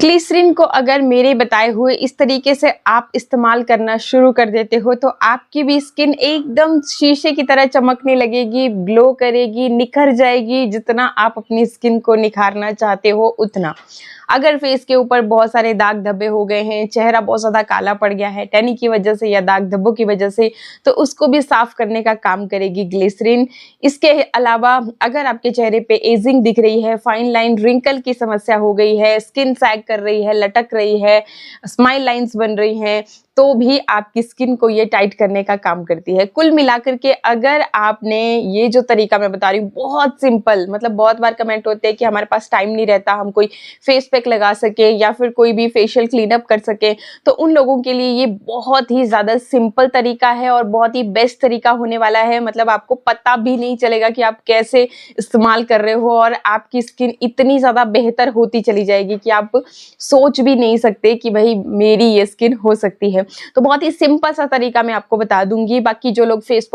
Glycerine को अगर मेरे बताए हुए इस तरीके से आप इस्तेमाल करना शुरू कर देते हो तो आपकी भी स्किन एकदम शीशे की तरह चमकने लगेगी, ग्लो करेगी, निखर जाएगी। जितना आप अपनी स्किन को निखारना चाहते हो उतना। अगर फेस के ऊपर बहुत सारे दाग धब्बे हो गए हैं, चेहरा बहुत ज़्यादा काला पड़ गया है टैनिंग की वजह से या दाग धब्बों की वजह से, तो उसको भी साफ करने का काम करेगी ग्लिसरीन। इसके अलावा अगर आपके चेहरे पे एजिंग दिख रही है, फाइन लाइन, रिंकल की समस्या हो गई है, स्किन सैग कर रही है, लटक रही है, स्माइल लाइंस बन रही हैं, तो भी आपकी स्किन को ये टाइट करने का काम करती है। कुल मिलाकर के अगर आपने ये जो तरीका मैं बता रही हूँ, बहुत सिंपल, मतलब बहुत बार कमेंट होते हैं कि हमारे पास टाइम नहीं रहता, हम कोई फेस पैक लगा सके या फिर कोई भी फेशियल क्लीनअप कर सके, तो उन लोगों के लिए ये बहुत ही ज़्यादा सिंपल तरीका है और बहुत ही बेस्ट तरीका होने वाला है। मतलब आपको पता भी नहीं चलेगा कि आप कैसे इस्तेमाल कर रहे हो और आपकी स्किन इतनी ज़्यादा बेहतर होती चली जाएगी कि आप सोच भी नहीं सकते कि भाई मेरी ये स्किन हो सकती है। तो बहुत ही सिंपल सा तरीका मैं आपको बता दूंगी। बाकी जो लोग फेस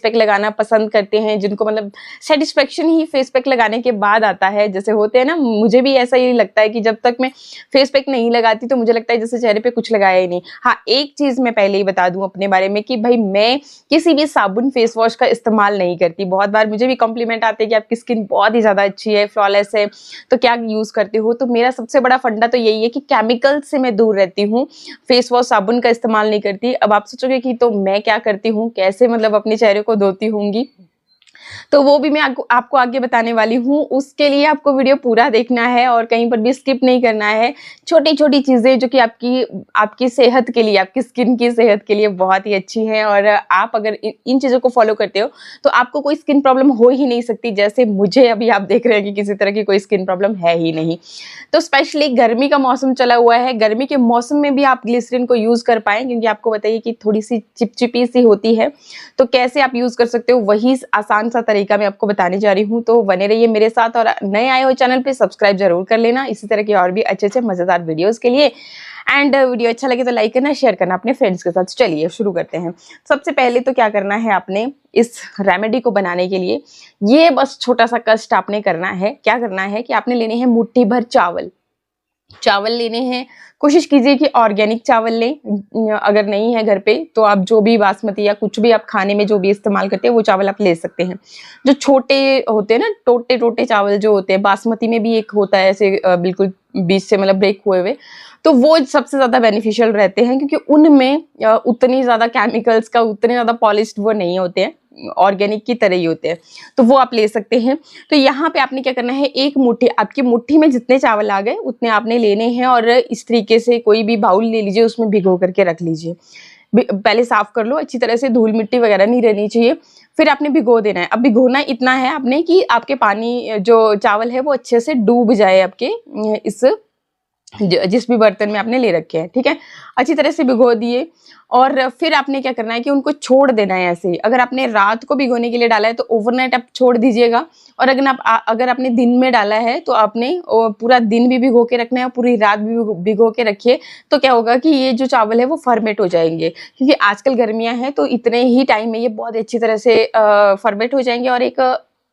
पैक लगाना पसंद करते हैं, जिनको मतलब सेटिस्फेक्शन ही फेस पैक लगाने के बाद आता है, जैसे होते हैं ना, मुझे भी ऐसा ही लगता है कि जब तक मैं फेस पैक नहीं लगाती तो मुझे लगता है जैसे चेहरे पे कुछ लगाया ही नहीं। हाँ, एक चीज मैं पहले ही बता दूं अपने बारे में कि भाई मैं किसी भी साबुन फेस वॉश का इस्तेमाल नहीं करती। बहुत बार मुझे भी कॉम्प्लीमेंट आते हैं कि आपकी स्किन बहुत ही ज्यादा अच्छी है, फ्लॉलेस है, तो क्या यूज करते हो। तो मेरा सबसे बड़ा फंडा तो यही है कि केमिकल से मैं दूर रहती हूँ, फेस वॉश साबुन का इस्तेमाल नहीं करती। अब आप सोचोगे कि तो मैं क्या करती हूँ, कैसे मतलब अपने चेहरे को धोती होंगी, तो वो भी मैं आपको आगे बताने वाली हूँ। उसके लिए आपको वीडियो पूरा देखना है और कहीं पर भी स्किप नहीं करना है। छोटी छोटी चीजें जो कि आपकी सेहत के लिए, आपकी स्किन की सेहत के लिए बहुत ही अच्छी है, और आप अगर इन चीजों को फॉलो करते हो तो आपको कोई स्किन प्रॉब्लम हो ही नहीं सकती। जैसे मुझे अभी आप देख रहे हैं कि किसी तरह की कोई स्किन प्रॉब्लम है ही नहीं। तो स्पेशली गर्मी का मौसम चला हुआ है, गर्मी के मौसम में भी आप ग्लिसरीन को यूज कर पाए, क्योंकि आपको बताइए कि थोड़ी सी चिपचिपी सी होती है, तो कैसे आप यूज कर सकते हो वही आसान सा तरीका मैं आपको बताने जा रही हूँ। तो बने रहिए मेरे साथ, और नए आए हो चैनल पे सब्सक्राइब जरूर कर लेना इसी तरह के और भी अच्छे अच्छे मजेदार वीडियोस के लिए। एंड वीडियो अच्छा लगे तो लाइक करना, शेयर करना अपने फ्रेंड्स के साथ। चलिए शुरू करते हैं। सबसे पहले तो क्या करना है आपने इस रेमेडी को बनाने के लिए, ये बस छोटा सा कष्ट आपने करना है। क्या करना है कि आपने लेने हैं मुट्ठी भर चावल लेने हैं। कोशिश कीजिए कि ऑर्गेनिक चावल लें। अगर नहीं है घर पे तो आप जो भी बासमती या कुछ भी आप खाने में जो भी इस्तेमाल करते हैं वो चावल आप ले सकते हैं। जो छोटे होते हैं ना, टोटे टोटे चावल जो होते हैं, बासमती में भी एक होता है ऐसे बिल्कुल बीच से मतलब ब्रेक हुए हुए, तो वो सबसे ज्यादा बेनिफिशियल रहते हैं, क्योंकि उनमें उतनी ज्यादा केमिकल्स का, उतने ज्यादा पॉलिश्ड वो नहीं होते हैं, ऑर्गेनिक की तरह ही होते हैं, तो वो आप ले सकते हैं। तो यहाँ पे आपने क्या करना है, एक मुट्ठी, आपकी मुट्ठी में जितने चावल आ गए उतने आपने लेने हैं, और इस तरीके से कोई भी बाउल ले लीजिए, उसमें भिगो करके रख लीजिए। पहले साफ कर लो अच्छी तरह से, धूल मिट्टी वगैरह नहीं रहनी चाहिए। फिर आपने भिगो देना है। अब भिगोना इतना है आपने कि आपके पानी जो चावल है वो अच्छे से डूब जाए आपके इस जिस भी बर्तन में आपने ले रखे हैं, ठीक है। अच्छी तरह से भिगो दिए, और फिर आपने क्या करना है कि उनको छोड़ देना है ऐसे ही। अगर आपने रात को भिगोने के लिए डाला है तो ओवरनाइट आप छोड़ दीजिएगा, और अगर आपने दिन में डाला है तो आपने पूरा दिन भी भिगो के रखना है और पूरी रात भी भिगो के रखिए। तो क्या होगा कि ये जो चावल है वो फर्मेट हो जाएंगे, क्योंकि आजकल गर्मियां हैं तो इतने ही टाइम में ये बहुत अच्छी तरह से फर्मेट हो जाएंगे, और एक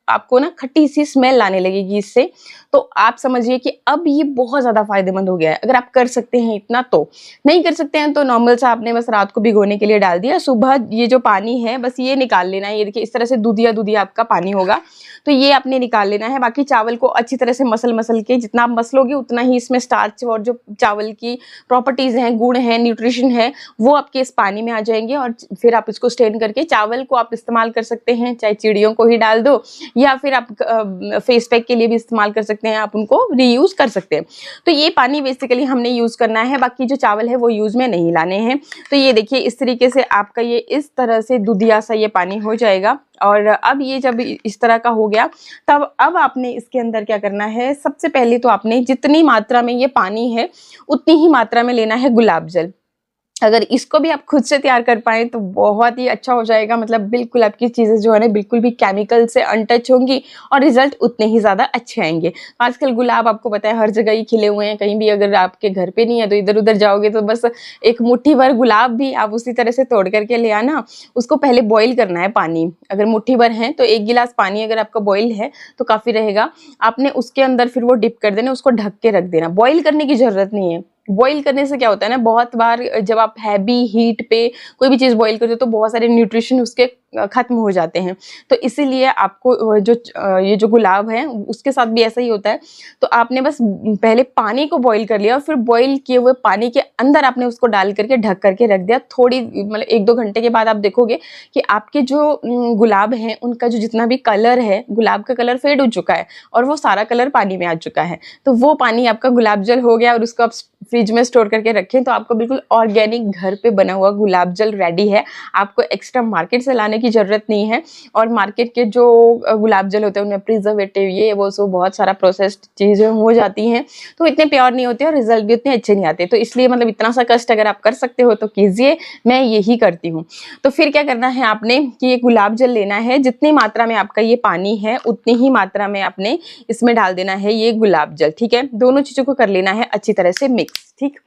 आपको ना खट्टी सी स्मेल आने लगेगी इससे। तो आप समझिए कि अब ये बहुत ज्यादा फायदेमंद हो गया है। अगर आप कर सकते हैं इतना, तो नहीं कर सकते हैं तो नॉर्मल सा आपने बस रात को भिगोने के लिए डाल दिया, सुबह ये जो पानी है बस ये निकाल लेना है। ये देखिए इस तरह से दूधिया दूधिया आपका पानी होगा, तो ये आपने निकाल लेना है। बाकी चावल को अच्छी तरह से मसल के, जितना आप मसलोगे उतना ही इसमें स्टार्च और जो चावल की प्रॉपर्टीज हैं, गुण है, न्यूट्रिशन है, वो आपके इस पानी में आ जाएंगे। और फिर आप इसको स्ट्रेन करके चावल को आप इस्तेमाल कर सकते हैं, चाहे चिड़ियों को ही डाल दो, या फिर आप फेस पैक के लिए भी इस्तेमाल कर सकते हैं, आप उनको रीयूज कर सकते हैं। तो ये पानी बेसिकली हमने यूज करना है, बाकी जो चावल है वो यूज में नहीं लाने हैं। तो ये देखिए इस तरीके से आपका ये इस तरह से दूधिया सा ये पानी हो जाएगा। और अब ये जब इस तरह का हो गया, तब अब आपने इसके अंदर क्या करना है, सबसे पहले तो आपने जितनी मात्रा में ये पानी है उतनी ही मात्रा में लेना है गुलाब जल। अगर इसको भी आप खुद से तैयार कर पाएँ तो बहुत ही अच्छा हो जाएगा। मतलब बिल्कुल आपकी चीज़ें जो है ना बिल्कुल भी केमिकल से अनटच होंगी और रिज़ल्ट उतने ही ज़्यादा अच्छे आएँगे। आजकल गुलाब आपको पता है हर जगह ही खिले हुए हैं, कहीं भी अगर आपके घर पे नहीं है तो इधर-उधर जाओगे तो बस एक मुट्ठी भर गुलाब भी आप उसी तरह से तोड़ कर के ले आना। उसको पहले बॉयल करना है पानी, अगर मुट्ठी भर है तो 1 गिलास पानी अगर आपका बॉयल है तो काफ़ी रहेगा। आपने उसके अंदर फिर वो डिप कर देना, उसको ढक के रख देना। बॉयल करने की ज़रूरत नहीं है। बॉईल करने से क्या होता है ना, बहुत बार जब आप हैवी हीट पे कोई भी चीज़ बॉईल करते हो तो बहुत सारे न्यूट्रिशन उसके खत्म हो जाते हैं। तो इसीलिए आपको ये जो गुलाब है उसके साथ भी ऐसा ही होता है। तो आपने बस पहले पानी को बॉईल कर लिया और फिर बॉईल किए हुए पानी के अंदर आपने उसको डाल करके ढक करके रख दिया। थोड़ी मतलब 1-2 घंटे के बाद आप देखोगे कि आपके जो गुलाब हैं उनका जो जितना भी कलर है, गुलाब का कलर फेड हो चुका है और वो सारा कलर पानी में आ चुका है। तो वो पानी आपका गुलाब जल हो गया और उसको आप फ्रिज में स्टोर करके रखें तो आपको बिल्कुल ऑर्गेनिक घर पे बना हुआ गुलाब जल रेडी है। आपको एक्स्ट्रा मार्केट से लाने की ज़रूरत नहीं है। और मार्केट के जो गुलाब जल होते हैं उनमें प्रिजर्वेटिव ये वो सो बहुत सारा प्रोसेस्ड चीज़ें हो जाती हैं, तो इतने प्योर नहीं होते और रिजल्ट भी उतने अच्छे नहीं आते। तो इसलिए मतलब इतना सा कष्ट अगर आप कर सकते हो तो कीजिए, मैं यही करती हूँ। तो फिर क्या करना है आपने कि ये गुलाब जल लेना है, जितनी मात्रा में आपका ये पानी है उतनी ही मात्रा में आपने इसमें डाल देना है ये गुलाब जल, ठीक है। दोनों चीज़ों को कर लेना है अच्छी तरह से मिक्स, ठीक।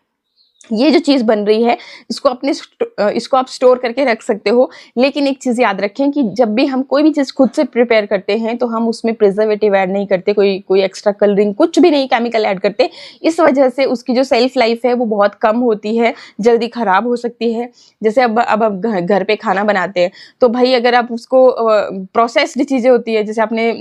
ये जो चीज़ बन रही है इसको आप स्टोर करके रख सकते हो। लेकिन एक चीज़ याद रखें कि जब भी हम कोई भी चीज़ खुद से प्रिपेयर करते हैं तो हम उसमें प्रिजर्वेटिव ऐड नहीं करते, कोई एक्स्ट्रा कलरिंग कुछ भी नहीं केमिकल ऐड करते। इस वजह से उसकी जो सेल्फ लाइफ है वो बहुत कम होती है, जल्दी ख़राब हो सकती है। जैसे अब आप घर पे खाना बनाते हैं तो भाई अगर आप उसको प्रोसेस्ड चीज़ें होती है, जैसे आपने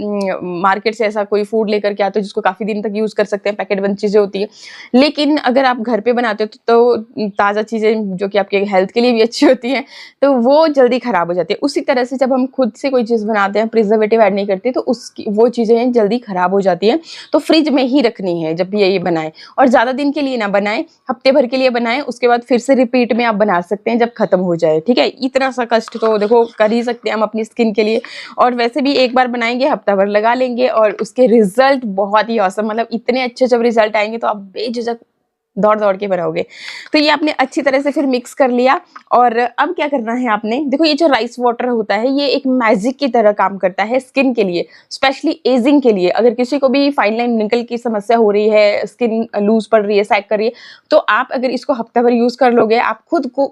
मार्केट से ऐसा कोई फूड लेकर के आते हो जिसको काफ़ी दिन तक यूज़ कर सकते हैं, पैकेट बंद चीज़ें होती है। लेकिन अगर आप घर पे बनाते हो तो ताज़ा चीज़ें जो कि आपके हेल्थ के लिए भी अच्छी होती हैं, तो वो जल्दी ख़राब हो जाती है। उसी तरह से जब हम खुद से कोई चीज़ बनाते हैं, प्रिजर्वेटिव ऐड नहीं करते, तो उसकी वो चीज़ें जल्दी ख़राब हो जाती हैं। तो फ्रिज में ही रखनी है जब भी ये बनाएँ और ज़्यादा दिन के लिए ना बनाएँ, हफ्ते भर के लिए बनाएँ, उसके बाद फिर से रिपीट में आप बना सकते हैं जब ख़त्म हो जाए, ठीक है। इतना सा कष्ट तो देखो कर ही सकते हैं हम अपनी स्किन के लिए। और वैसे भी एक बार बनाएँगे, हफ्ता भर लगा लेंगे और उसके रिज़ल्ट बहुत ही ऑसम, मतलब इतने अच्छे जब रिज़ल्ट आएँगे तो आप बेझिझक दौड़-दौड़ के बनाओगे। तो ये आपने अच्छी तरह से फिर मिक्स कर लिया और अब क्या करना है आपने, देखो ये जो राइस वाटर होता है ये एक मैजिक की तरह काम करता है स्किन के लिए, स्पेशली एजिंग के लिए। अगर किसी को भी फाइन लाइन रिंकल की समस्या हो रही है, स्किन लूज़ पड़ रही है, सैग कर रही है, तो आप अगर इसको हफ्ता भर यूज़ कर लोगे, आप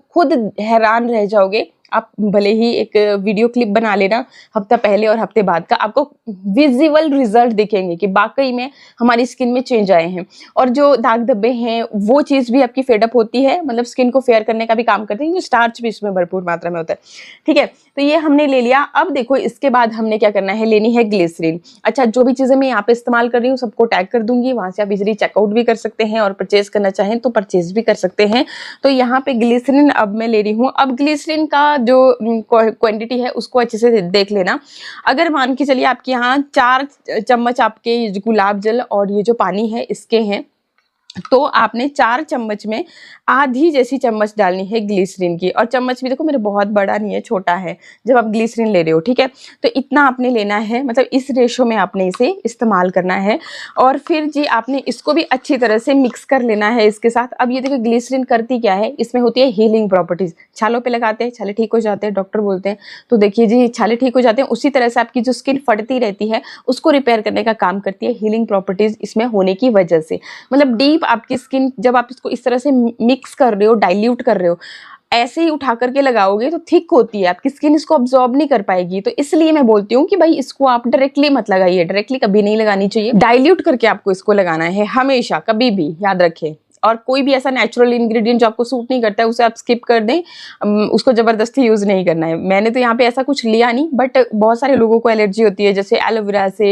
खुद हैरान रह जाओगे। आप भले ही एक वीडियो क्लिप बना लेना हफ्ता पहले और हफ्ते बाद का, आपको विजिबल रिजल्ट दिखेंगे कि वाकई में हमारी स्किन में चेंज आए हैं। और जो दाग धब्बे हैं वो चीज़ भी आपकी फेडअप होती है, मतलब स्किन को फेयर करने का भी काम करती है, क्योंकि स्टार्च भी इसमें भरपूर मात्रा में होता है, ठीक है। तो ये हमने ले लिया। अब देखो इसके बाद हमने क्या करना है, लेनी है ग्लिसरीन। अच्छा, जो भी चीज़ें मैं यहाँ पे इस्तेमाल कर रही हूँ सबको टैग कर दूंगी, वहाँ से आप इजीली चेकआउट भी कर सकते हैं और परचेज करना चाहें तो परचेज भी कर सकते हैं। तो यहाँ पे ग्लिसरीन अब मैं ले रही हूँ। अब ग्लिसरीन का जो क्वांटिटी है उसको अच्छे से देख लेना। अगर मान के चलिए आपके यहाँ 4 चम्मच आपके गुलाब जल और ये जो पानी है इसके हैं, तो आपने 4 चम्मच में आधी जैसी चम्मच डालनी है ग्लिसरीन की। और चम्मच भी देखो मेरे बहुत बड़ा नहीं है, छोटा है जब आप ग्लिसरीन ले रहे हो, ठीक है। तो इतना आपने लेना है, मतलब इस रेशो में आपने इसे इस्तेमाल करना है। और फिर जी आपने इसको भी अच्छी तरह से मिक्स कर लेना है इसके साथ। अब ये देखो ग्लिसरीन करती क्या है, इसमें होती है हीलिंग प्रॉपर्टीज। छालों पे लगाते हैं, छाले ठीक हो जाते हैं, डॉक्टर बोलते हैं। तो देखिए जी छाले ठीक हो जाते हैं, उसी तरह से आपकी जो स्किन फटती रहती है उसको रिपेयर करने का काम करती है हीलिंग प्रॉपर्टीज इसमें होने की वजह से। मतलब डीप आपकी स्किन जब आप इसको इस तरह से मिक्स कर रहे हो, डाइल्यूट कर रहे हो, ऐसे ही उठा करके लगाओगे तो थिक होती है, आपकी स्किन इसको अब्सॉर्ब नहीं कर पाएगी। तो इसलिए मैं बोलती हूँ कि भाई इसको आप डायरेक्टली मत लगाइए, डायरेक्टली कभी नहीं लगानी चाहिए, डाइल्यूट करके आपको इसको लगाना है हमेशा, कभी भी याद रखें। और कोई भी ऐसा नेचुरल इंग्रेडिएंट जो आपको सूट नहीं करता है उसे आप स्किप कर दें, उसको ज़बरदस्ती यूज़ नहीं करना है। मैंने तो यहाँ पे ऐसा कुछ लिया नहीं, बट बहुत सारे लोगों को एलर्जी होती है, जैसे एलोवेरा से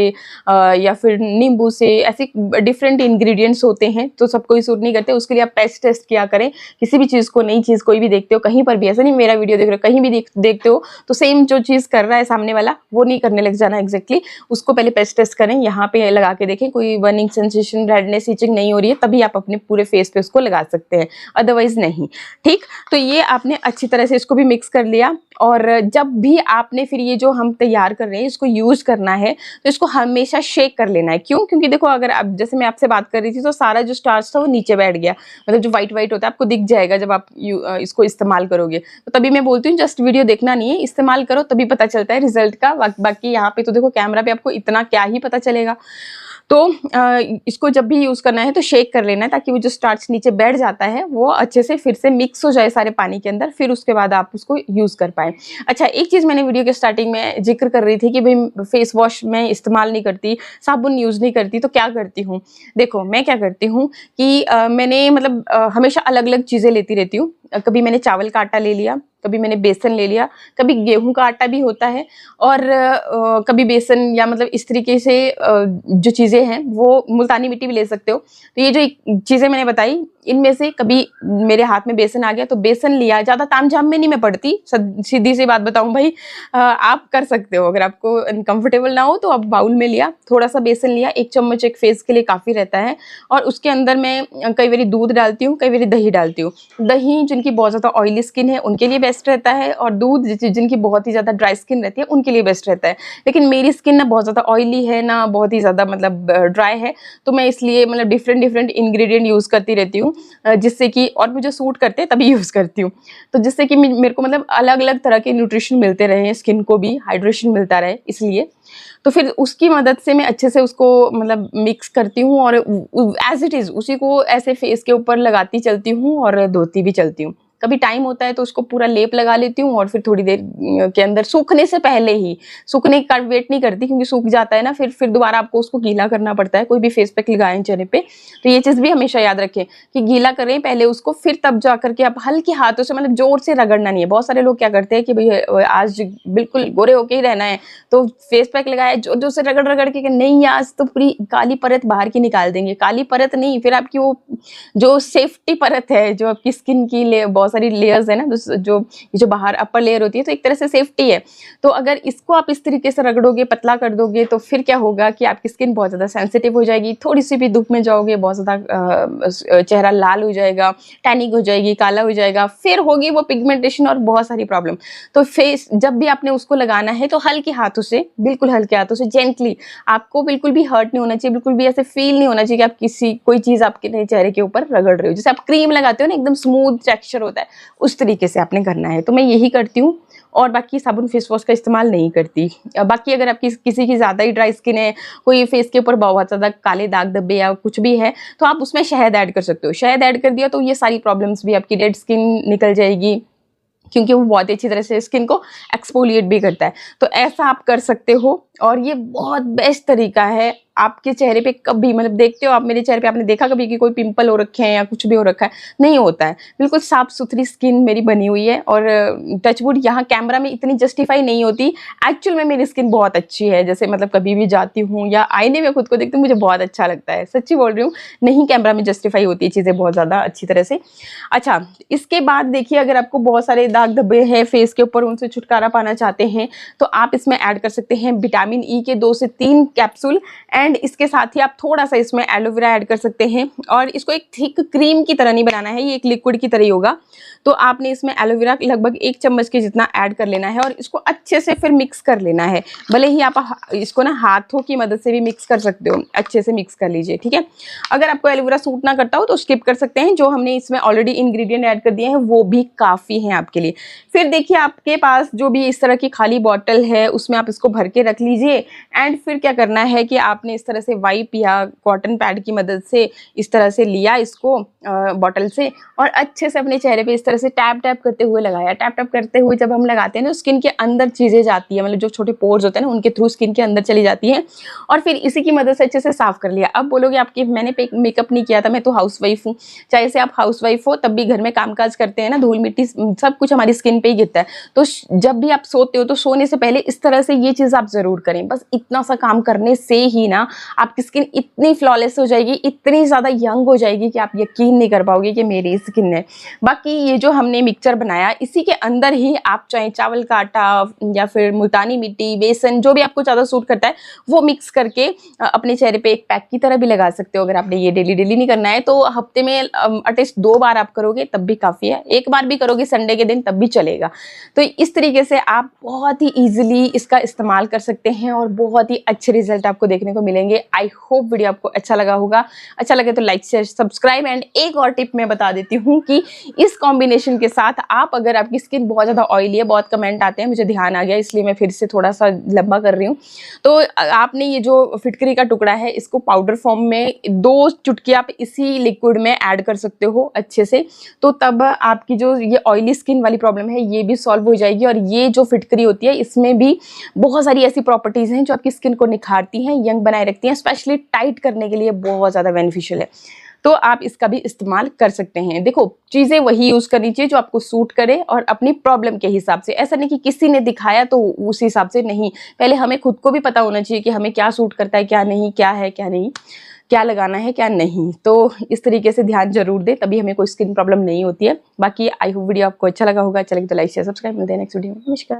या फिर नींबू से, ऐसे डिफरेंट इंग्रेडिएंट्स होते हैं तो सबको ही सूट नहीं करते। उसके लिए आप पेस्ट टेस्ट किया करें किसी भी चीज़ को, नई चीज़ कोई भी देखते हो कहीं पर भी, ऐसा नहीं मेरा वीडियो देख रहे हो, कहीं भी देखते हो तो सेम जो चीज़ कर रहा है सामने वाला वो नहीं करने लग जाना एग्जैक्टली। उसको पहले पेस्ट टेस्ट करें, यहाँ पे लगा के देखें कोई बर्निंग सेंसेशन, रेडनेस, इचिंग नहीं हो रही है, तभी आप अपने पूरे फेस फेस पे उसको लगा सकते हैं, अदरवाइज नहीं। ठीक, तो ये आपने अच्छी तरह से इसको भी मिक्स कर लिया। और जब भी आपने फिर ये जो हम तैयार कर रहे हैं इसको यूज करना है तो इसको हमेशा शेक कर लेना है। क्यों? क्योंकि देखो अगर आप, जैसे मैं आपसे बात कर रही थी तो सारा जो स्टार्च था वो नीचे बैठ गया, मतलब जो व्हाइट व्हाइट होता है आपको दिख जाएगा जब आप इसको इस्तेमाल करोगे। तो तभी मैं बोलती हूँ जस्ट वीडियो देखना नहीं है, इस्तेमाल करो तभी पता चलता है रिजल्ट का। बाकी यहाँ पे तो देखो कैमरा पे आपको इतना क्या ही पता चलेगा। तो इसको जब भी यूज़ करना है तो शेक कर लेना है ताकि वो जो स्टार्च नीचे बैठ जाता है वो अच्छे से फिर से मिक्स हो जाए सारे पानी के अंदर, फिर उसके बाद आप उसको यूज़ कर पाएँ। अच्छा, एक चीज़ मैंने वीडियो के स्टार्टिंग में जिक्र कर रही थी कि भाई फेस वॉश मैं इस्तेमाल नहीं करती, साबुन यूज़ नहीं करती, तो क्या करती हूँ? देखो मैं क्या करती हूँ कि मैंने मतलब हमेशा अलग-अलग चीज़ें लेती रहती हूँ। कभी मैंने चावल का आटा ले लिया, कभी मैंने बेसन ले लिया, कभी गेहूं का आटा भी होता है, और कभी बेसन, या मतलब इस तरीके से जो चीज़ें हैं वो मुल्तानी मिट्टी भी ले सकते हो। तो ये जो चीज़ें मैंने बताई इनमें से कभी मेरे हाथ में बेसन आ गया तो बेसन लिया। ज़्यादा तामझाम में नहीं मैं पड़ती, सीधी सी बात बताऊं भाई, आप कर सकते हो, अगर आपको अनकंफर्टेबल ना हो तो आप बाउल में लिया, थोड़ा सा बेसन लिया, 1 चम्मच एक फेस के लिए काफ़ी रहता है। और उसके अंदर मैं कई बारी दूध डालती हूँ, कई बारी दही डालती हूँ। दही जिनकी बहुत ज़्यादा ऑयली स्किन है उनके लिए बेस्ट रहता है, और दूध जिनकी बहुत ही ज़्यादा ड्राई स्किन रहती है उनके लिए बेस्ट रहता है। लेकिन मेरी स्किन ना बहुत ज़्यादा ऑयली है ना बहुत ही ज़्यादा मतलब ड्राई है, तो मैं इसलिए मतलब डिफरेंट इंग्रेडिएंट यूज़ करती रहती हूँ, जिससे कि, और मुझे सूट करते हैं तभी यूज़ करती हूँ, तो जिससे कि मेरे को मतलब अलग अलग तरह के न्यूट्रिशन मिलते रहे, स्किन को भी हाइड्रेशन मिलता रहे, इसलिए तो फिर उसकी मदद से मैं अच्छे से उसको मतलब मिक्स करती हूँ और एज इट इज़ उसी को ऐसे फेस के ऊपर लगाती चलती हूँ और धोती भी चलती हूँ। कभी टाइम होता है तो उसको पूरा लेप लगा लेती हूँ और फिर थोड़ी देर के अंदर, सूखने से पहले ही, सूखने का वेट नहीं करती क्योंकि सूख जाता है ना, फिर दोबारा आपको उसको गीला करना पड़ता है कोई भी फेस पैक लगाएं चेहरे पे। तो ये चीज़ भी हमेशा याद रखें कि गीला करें पहले उसको, फिर तब जा करके आप हल्के हाथों से, मतलब जोर से रगड़ना नहीं है। बहुत सारे लोग क्या करते हैं कि भाई आज बिल्कुल गोरे होके ही रहना है तो फेस पैक लगाया जोर जोर से रगड़ रगड़ के, नहीं आज तो पूरी काली परत बाहर की निकाल देंगे। काली परत नहीं, फिर आपकी वो जो सेफ्टी परत है, जो आपकी स्किन की बहुत सारी लेयर्स है ना, जो बाहर अपर लेयर होती है, तो एक तरह से सेफ्टी है। तो अगर इसको आप इस तरीके से रगड़ोगे, पतला कर दोगे, तो फिर क्या होगा कि आपकी स्किन बहुत ज़्यादा सेंसिटिव हो जाएगी। थोड़ी सी भी धूप में जाओगे बहुत ज़्यादा चेहरा लाल हो जाएगा, टैनिंग हो जाएगी, काला हो जाएगा, फिर होगी वो पिगमेंटेशन और बहुत सारी प्रॉब्लम। तो फेस जब भी आपने उसको लगाना है तो हल्के हाथों से, बिल्कुल हल्के हाथों से, जेंटली, आपको बिल्कुल भी हर्ट नहीं होना चाहिए, बिल्कुल भी ऐसे फील नहीं होना चाहिए कि आप कोई चीज़ आपके चेहरे के ऊपर रगड़ रहे हो। जैसे आप क्रीम लगाते हो ना, एकदम स्मूथ टेक्सचर होता है, उस तरीके से आपने करना है। तो मैं यही करती हूँ, और बाकी साबुन फेस वॉश का इस्तेमाल नहीं करती। बाकी अगर आपकी किसी की ज़्यादा ही ड्राई स्किन है, कोई फेस के ऊपर बहुत ज़्यादा काले दाग धब्बे या कुछ भी है, तो आप उसमें शहद ऐड कर सकते हो। शहद ऐड कर दिया तो ये सारी प्रॉब्लम्स भी, आपकी डेड स्किन निकल जाएगी, क्योंकि वो बहुत अच्छी तरह से स्किन को एक्सफोलिएट भी करता है। तो ऐसा आप कर सकते हो, और ये बहुत बेस्ट तरीका है। आपके चेहरे पे कभी, मतलब देखते हो आप मेरे चेहरे पे, आपने देखा कभी कि कोई पिंपल हो रखे हैं या कुछ भी हो रखा है? नहीं होता है, बिल्कुल साफ सुथरी स्किन मेरी बनी हुई है। और टचवुड यहाँ कैमरा में इतनी जस्टिफाई नहीं होती, एक्चुअल में मेरी स्किन बहुत अच्छी है। जैसे मतलब कभी भी जाती हूँ या आईने में खुद को देखती हूँ, मुझे बहुत अच्छा लगता है, सच्ची बोल रही हूँ, नहीं कैमरा में जस्टिफाई होती है चीज़ें बहुत ज़्यादा अच्छी तरह से। अच्छा, इसके बाद देखिए, अगर आपको बहुत सारे दाग धब्बे हैं फेस के ऊपर, उनसे छुटकारा पाना चाहते हैं तो आप इसमें ऐड कर सकते हैं विटामिन ई के 2 से 3 कैप्सूल, एंड इसके साथ ही आप थोड़ा सा इसमें एलोवेरा ऐड कर सकते हैं। और इसको एक थिक क्रीम की तरह नहीं बनाना है, ये एक लिक्विड की तरह ही होगा। तो आपने इसमें एलोवेरा लगभग 1 चम्मच के जितना ऐड कर लेना है और इसको अच्छे से फिर मिक्स कर लेना है। भले ही आप इसको ना हाथों की मदद से भी मिक्स कर सकते हो, अच्छे से मिक्स कर लीजिए, ठीक है। अगर आपको एलोवेरा सूट ना करता हो तो स्किप कर सकते हैं, जो हमने इसमें ऑलरेडी इंग्रेडिएंट ऐड कर दिए हैं वो भी काफ़ी हैं आपके लिए। फिर देखिए, आपके पास जो भी इस तरह की खाली बॉटल है उसमें आप इसको भर के रख लीजिए। एंड फिर क्या करना है कि आपने इस तरह से वाइप या कॉटन पैड की मदद से इस तरह से लिया इसको बॉटल से, और अच्छे से अपने चेहरे पे इस तरह से टैप टैप करते हुए लगाया। टैप टैप करते हुए जब हम लगाते हैं ना, स्किन के अंदर चीज़ें जाती है, मतलब जो छोटे पोर्स होते हैं ना उनके थ्रू स्किन के अंदर चली जाती हैं, और फिर इसी की मदद से अच्छे से साफ कर लिया। अब बोलोगे आपकी मैंने मेकअप नहीं किया था, मैं तो हाउसवाइफ हूँ। चाहे से आप हाउसवाइफ हो तब भी घर में कामकाज करते हैं ना, धूल मिट्टी सब कुछ हमारी स्किन पे ही गिरता है। तो जब भी आप सोते हो तो सोने से पहले इस तरह से ये चीज़ आप ज़रूर करें। बस इतना सा काम करने से ही ना ना आपकी स्किन इतनी फ्लॉलेस हो जाएगी, इतनी ज़्यादा यंग हो जाएगी कि आप यकीन नहीं कर पाओगे कि मेरी स्किन है। बाकी ये जो हमने मिक्सचर बनाया इसी के अंदर ही आप चाहे चावल का आटा या फिर मुल्तानी मिट्टी, बेसन, जो भी आपको ज़्यादा सूट करता है वो मिक्स करके अपने चेहरे पे एक पैक की तरह भी लगा सकते हो। अगर आपने ये डेली नहीं करना है तो हफ्ते में एटलीस्ट 2 बार आप करोगे तब भी काफ़ी है, 1 बार भी करोगे संडे के दिन तब भी चलेगा। तो इस तरीके से आप बहुत ही ईजिली इसका इस्तेमाल कर सकते हैं और बहुत ही अच्छे रिजल्ट आपको देखने को मिलेंगे। आई होप वीडियो आपको अच्छा लगा होगा। अच्छा लगे तो लाइक शेयर सब्सक्राइब। एंड एक और टिप मैं बता देती हूँ कि इस कॉम्बिनेशन के साथ आप अगर आपकी स्किन बहुत ज़्यादा ऑयली है, बहुत कमेंट आते हैं, मुझे ध्यान आ गया इसलिए मैं फिर से थोड़ा सा लंबा कर रही हूँ, तो आपने ये जो फिटकरी का टुकड़ा है इसको पाउडर फॉर्म में 2 चुटकी आप इसी लिक्विड में ऐड कर सकते हो अच्छे से, तो तब आपकी जो ये ऑयली स्किन वाली प्रॉब्लम है ये भी सॉल्व हो जाएगी। और ये जो फिटकरी होती है इसमें भी बहुत सारी ऐसी प्रॉपर्टीज हैं जो आपकी स्किन को निखारती हैं, यंग बनाए रखती हैं, स्पेशली टाइट करने के लिए बहुत ज़्यादा बेनिफिशियल है। तो आप इसका भी इस्तेमाल कर सकते हैं। देखो चीज़ें वही यूज़ करनी चाहिए जो आपको सूट करे और अपनी प्रॉब्लम के हिसाब से। ऐसा नहीं कि किसी ने दिखाया तो उस हिसाब से नहीं, पहले हमें खुद को भी पता होना चाहिए कि हमें क्या सूट करता है, क्या नहीं, क्या है क्या नहीं, क्या लगाना है क्या नहीं। तो इस तरीके से ध्यान जरूर दें, तभी हमें कोई स्किन प्रॉब्लम नहीं होती है। बाकी आई होप वीडियो आपको अच्छा लगा होगा। अच्छा लगे तो लाइक शेयर सब्सक्राइब। मिलते हैं नेक्स्ट वीडियो में। नमस्कार।